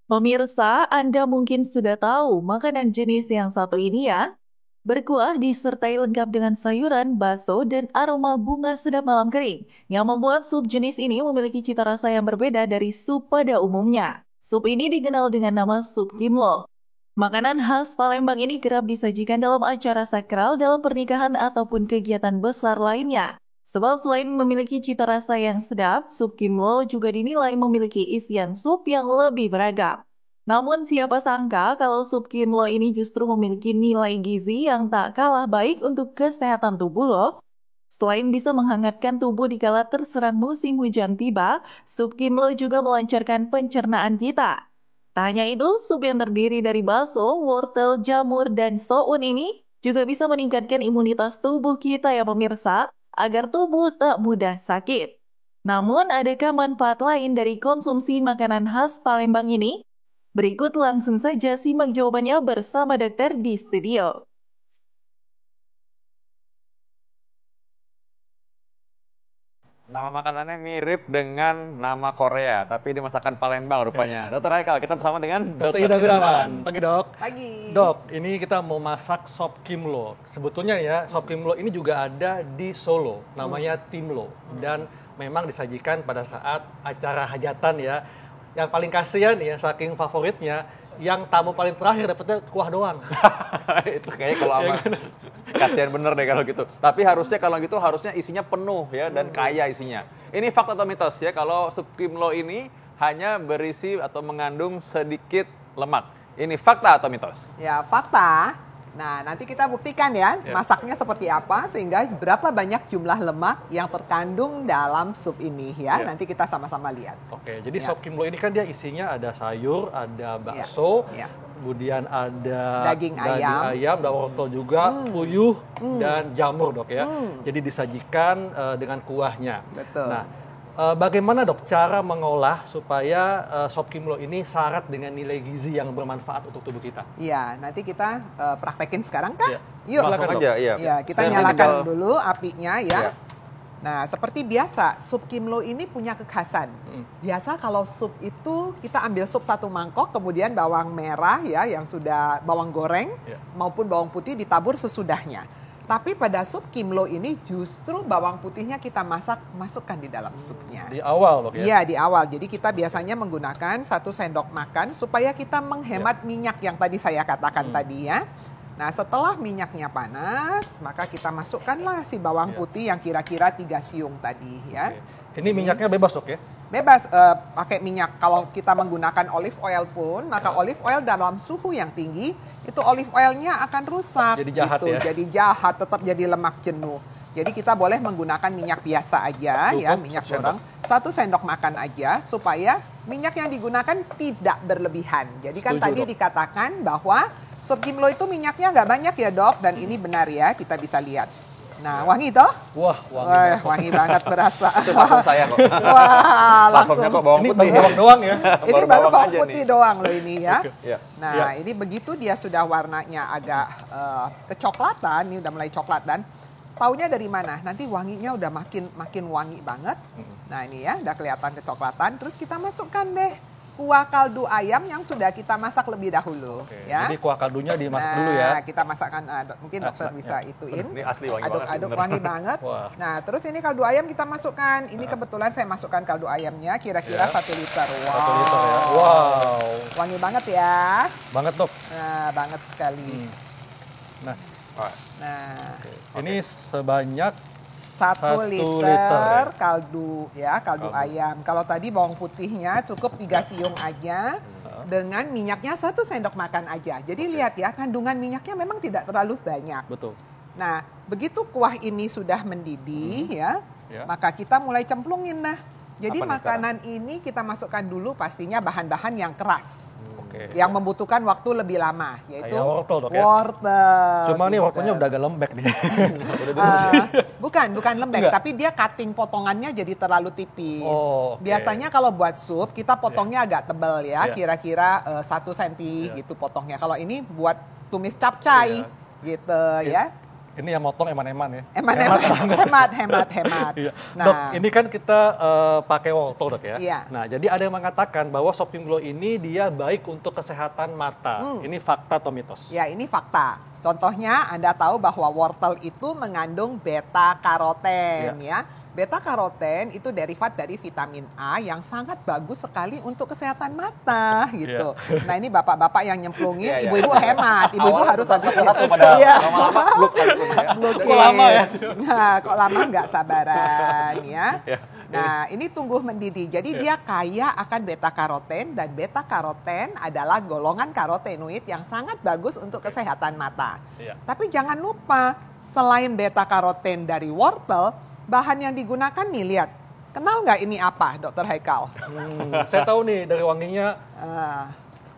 Pemirsa, Anda mungkin sudah tahu makanan jenis yang satu ini ya. Berkuah disertai lengkap dengan sayuran, bakso, dan aroma bunga sedap malam kering. Yang membuat sup jenis ini memiliki cita rasa yang berbeda dari sup pada umumnya. Sup ini dikenal dengan nama sup kimlo. Makanan khas Palembang ini kerap disajikan dalam acara sakral dalam pernikahan ataupun kegiatan besar lainnya. Sebab selain memiliki cita rasa yang sedap, sup kimlo juga dinilai memiliki isian sup yang lebih beragam. Namun siapa sangka kalau sup kimlo ini justru memiliki nilai gizi yang tak kalah baik untuk kesehatan tubuh loh. Selain bisa menghangatkan tubuh dikala terserang musim hujan tiba, sup kimlo juga melancarkan pencernaan kita. Tak hanya itu, sup yang terdiri dari bakso, wortel, jamur, dan soun ini juga bisa meningkatkan imunitas tubuh kita ya pemirsa, agar tubuh tak mudah sakit. Namun, adakah manfaat lain dari konsumsi makanan khas Palembang ini? Berikut langsung saja simak jawabannya bersama dokter di studio. Nama makanannya mirip dengan nama Korea, tapi di masakan Palembang rupanya. Dokter Haikal, kita bersama dengan Dokter Ida Gunawan. Pagi dok. Pagi. Dok, ini kita mau masak sop kimlo. Sebetulnya ya, sop kimlo ini juga ada di Solo, namanya timlo. Dan memang disajikan pada saat acara hajatan ya. Yang paling kasihan ya, saking favoritnya, yang tamu paling terakhir dapetnya kuah doang. itu kayaknya kalau sama kasihan bener deh kalau gitu. Tapi harusnya kalau gitu harusnya isinya penuh ya dan kaya isinya. Ini fakta atau mitos ya kalau sup kimlo ini hanya berisi atau mengandung sedikit lemak. Ini fakta atau mitos? Ya, fakta. Nah, nanti kita buktikan ya, masaknya seperti apa sehingga berapa banyak jumlah lemak yang terkandung dalam sup ini ya. Nanti kita sama-sama lihat. Oke, jadi sop kimlo ini kan dia isinya ada sayur, ada bakso, kemudian ada daging ayam, ada wortel juga, puyuh, dan jamur dok ya. Jadi disajikan dengan kuahnya. Betul. Nah, bagaimana dok cara mengolah supaya sop kimlo ini syarat dengan nilai gizi yang bermanfaat untuk tubuh kita? Iya, nanti kita praktekin sekarang kah? Yuk, Langsung aja. Iya. Ya, kita nyalakan dulu apinya ya. Nah, seperti biasa, sup kimlo ini punya kekhasan. Biasa kalau sup itu kita ambil sup satu mangkok, kemudian bawang merah ya, yang sudah bawang goreng maupun bawang putih ditabur sesudahnya. Tapi pada sup kimlo ini justru bawang putihnya kita masukkan di dalam supnya. Di awal dok ya? Iya, di awal. Jadi kita biasanya menggunakan 1 sendok makan supaya kita menghemat minyak yang tadi saya katakan tadi ya. Nah, setelah minyaknya panas, maka kita masukkanlah si bawang putih yang kira-kira 3 siung tadi ya. Ini minyaknya bebas dok ya? Bebas pakai minyak. Kalau kita menggunakan olive oil pun, maka olive oil dalam suhu yang tinggi, itu olive oilnya akan rusak. Jadi jahat gitu. ya? Jadi jahat, tetap jadi lemak jenuh. Jadi kita boleh menggunakan minyak biasa aja ya, minyak goreng. 1 sendok makan aja supaya minyak yang digunakan tidak berlebihan. Jadi kan tadi dikatakan bahwa sop kimlo itu minyaknya nggak banyak ya dok, dan ini benar ya, kita bisa lihat. Nah, wangi toh? Wah, wangi banget berasa. Itu parfum saya kok. Wah, Parfumnya langsung. kok bawang ini putih. bawang doang ya? Ini baru bawang bawang aja putih nih. doang loh ini ya. Iya. Nah, ini begitu dia sudah warnanya agak kecoklatan, ini udah mulai coklat dan taunya dari mana? Nanti wanginya udah makin wangi banget. Nah, ini ya udah kelihatan kecoklatan. Terus kita masukkan deh kuah kaldu ayam yang sudah kita masak lebih dahulu. Oke, Ya. jadi kuah kaldunya dimasak dulu ya? Nah, kita masakkan, mungkin dokter bisa ituin. Ini asli wangi banget. Aduk-aduk wangi banget. Wah. Nah, terus ini kaldu ayam kita masukkan. Ini kebetulan saya masukkan kaldu ayamnya kira-kira 1 liter. Wow. 1 liter ya? Wow. Wangi banget ya. Banget dok. Nah, banget sekali. Nah, Nah, ini sebanyak 1 liter liter ya? kaldu ayam. Kalau tadi bawang putihnya cukup 3 siung aja. Dengan minyaknya 1 sendok makan aja. Jadi lihat ya, kandungan minyaknya memang tidak terlalu banyak. betul. Nah, begitu kuah ini sudah mendidih ya, Ya. maka kita mulai cemplungin nah. Jadi Apa nih makanan ini kita masukkan dulu pastinya bahan-bahan yang keras. Oke. Yang membutuhkan waktu lebih lama, yaitu Kayak wortel dok ya? wortel. Cuma nih pinter. wortelnya udah agak lembek nih. Bukan lembek, Enggak. tapi dia cutting potongannya jadi terlalu tipis. Oh, oke. Biasanya kalau buat sup kita potongnya agak tebal ya, Iya. kira-kira 1 senti gitu potongnya. Kalau ini buat tumis capcay gitu ya. Ini yang motong eman-eman ya. Hemat. Iya. Nah, Dok, ini kan kita pakai wortel, Dok ya. Iya. Nah, jadi ada yang mengatakan bahwa Sop Kimlo ini dia baik untuk kesehatan mata. Ini fakta atau mitos? ya ini fakta. Contohnya Anda tahu bahwa wortel itu mengandung beta karoten ya. Beta karoten itu derivat dari vitamin A yang sangat bagus sekali untuk kesehatan mata gitu. Nah, ini bapak-bapak yang nyemplungin, ibu-ibu hemat. Ibu-ibu harus habis itu. Lama-lama blok ya. Kok lama ya? Nah, kok lama nggak sabaran ya. Nah, ini tumbuh mendidih. Jadi dia kaya akan beta karoten dan beta karoten adalah golongan karotenoid yang sangat bagus untuk kesehatan mata. Tapi jangan lupa, selain beta karoten dari wortel, bahan yang digunakan nih, lihat. Kenal nggak ini apa, Dr. Haikal? Saya tahu nih dari wanginya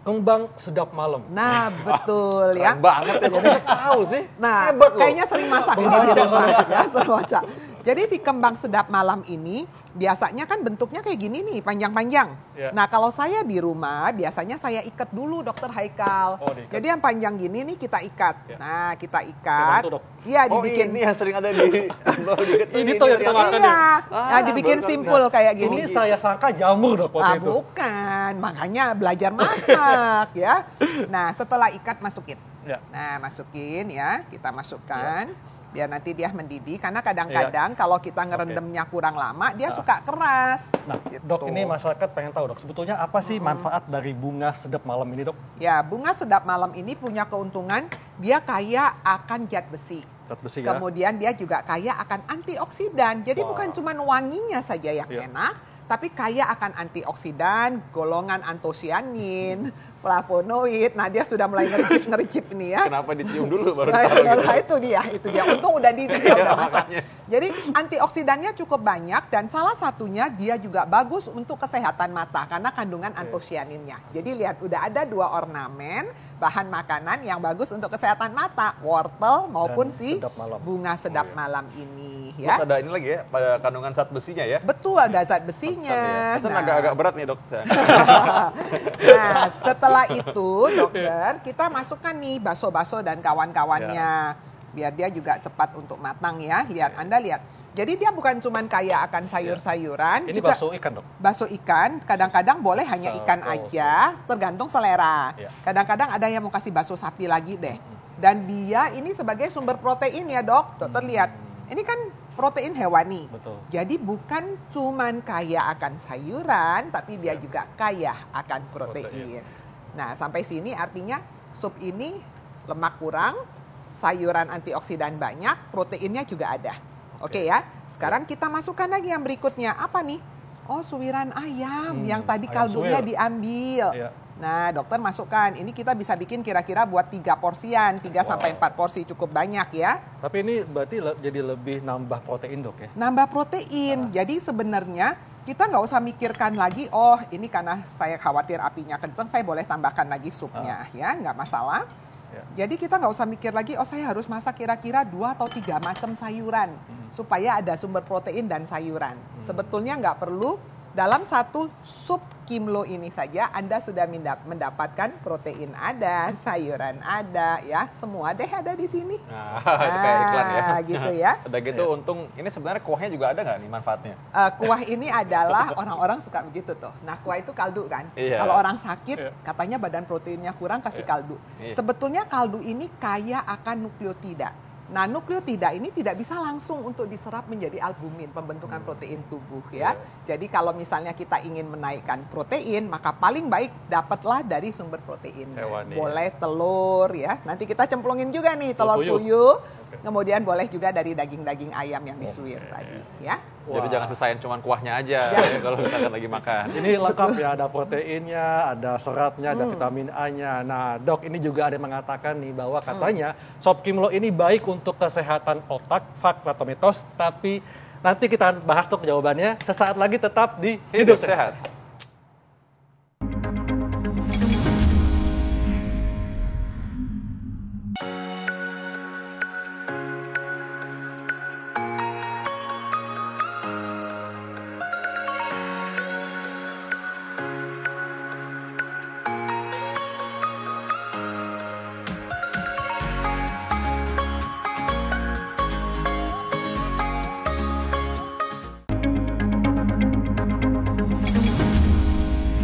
kembang sedap malam. Nah, betul ya. Keren banget ya, kok bisa tahu sih? Nah, Hebat loh. kayaknya sering masak ini di rumah ya, sering masak. Jadi si kembang sedap malam ini biasanya kan bentuknya kayak gini nih, panjang-panjang. Nah, kalau saya di rumah biasanya saya ikat dulu, Dokter Haikal. Jadi yang panjang gini nih kita ikat. Nah, kita ikat. Iya, dibikin. Ini yang sering ada di Ini tuh yang kita makan ya. Nah, dibikin simpul kayak gini. Ini saya sangka jamur, Dok, waktu itu. Bukan, makanya belajar masak ya. Nah, setelah ikat masukin. Nah, masukin ya, kita masukkan. Biar nanti dia mendidih, karena kadang-kadang kalau kita ngerendamnya kurang lama, dia suka keras. Nah, gitu. Dok, ini masyarakat pengen tahu, Dok, sebetulnya apa sih manfaat dari bunga sedap malam ini, Dok? Ya, bunga sedap malam ini punya keuntungan, dia kaya akan zat besi. Zat besi ya. Kemudian dia juga kaya akan antioksidan. Jadi bukan cuma wanginya saja yang enak, tapi kaya akan antioksidan, golongan antosianin, flavonoid. Nah, dia sudah mulai ngericip ini ya. Kenapa dicium dulu baru tahu gitu? Nah, itu dia. Untung udah udah masak. Jadi antioksidannya cukup banyak dan salah satunya dia juga bagus untuk kesehatan mata karena kandungan antosianinnya. Jadi lihat, udah ada 2 ornamen bahan makanan yang bagus untuk kesehatan mata, wortel maupun si bunga sedap malam ini ya. Terus ada ini lagi ya, pada kandungan zat besinya ya. Betul, ada zat besinya. Nah, agak berat nih, Dok. Nah, setelah itu dokter, kita masukkan nih bakso-bakso dan kawan-kawannya. Biar dia juga cepat untuk matang ya. Lihat, Anda lihat. Jadi dia bukan cuma kaya akan sayur-sayuran. Ini juga bakso ikan, Dok? Bakso ikan, kadang-kadang boleh hanya ikan aja, tergantung selera. Kadang-kadang ada yang mau kasih bakso sapi lagi deh. Dan dia ini sebagai sumber protein ya, Dok. Dokter lihat, ini kan protein hewani. Betul. Jadi bukan cuman kaya akan sayuran, tapi dia juga kaya akan protein. Nah, sampai sini artinya sup ini lemak kurang, sayuran antioksidan banyak, proteinnya juga ada. Oke ya, sekarang kita masukkan lagi yang berikutnya. Apa nih? Oh, suwiran ayam yang tadi kaldunya diambil. Nah, dokter masukkan. Ini kita bisa bikin kira-kira buat 3 porsian, 3 sampai 4 porsi cukup banyak ya. Tapi ini berarti jadi lebih nambah protein, Dok ya? Nambah protein. Jadi sebenarnya kita nggak usah mikirkan lagi, oh ini karena saya khawatir apinya kencang, saya boleh tambahkan lagi supnya ya, nggak masalah. Jadi kita nggak usah mikir lagi, oh saya harus masak kira-kira 2 atau 3 macam sayuran supaya ada sumber protein dan sayuran. Sebetulnya nggak perlu. Dalam satu sup Kimlo ini saja Anda sudah mendapatkan protein ada, sayuran ada, ya semua deh ada di sini. Nah, itu kayak iklan ya. Gitu ya. Udah gitu untung, ini sebenarnya kuahnya juga ada nggak nih manfaatnya? Kuah ini adalah orang-orang suka begitu tuh. Nah, kuah itu kaldu kan. Kalau orang sakit katanya badan proteinnya kurang kasih kaldu. Sebetulnya kaldu ini kaya akan nukleotida. Nah, nukleotida ini tidak bisa langsung untuk diserap menjadi albumin, pembentukan protein tubuh ya. Jadi kalau misalnya kita ingin menaikkan protein, maka paling baik dapatlah dari sumber protein. Boleh telur ya. Nanti kita cemplungin juga nih telur puyuh. Kemudian boleh juga dari daging-daging ayam yang disuir tadi ya. Jadi jangan selesaiin cuma kuahnya aja ya, kalau kita lagi makan. Ini lengkap ya, ada proteinnya, ada seratnya, ada vitamin A-nya. Nah, Dok, ini juga ada yang mengatakan nih bahwa katanya Sop Kimlo ini baik untuk kesehatan otak, fakta atau mitos, tapi nanti kita bahas Dok jawabannya sesaat lagi tetap di Hidup Sehat.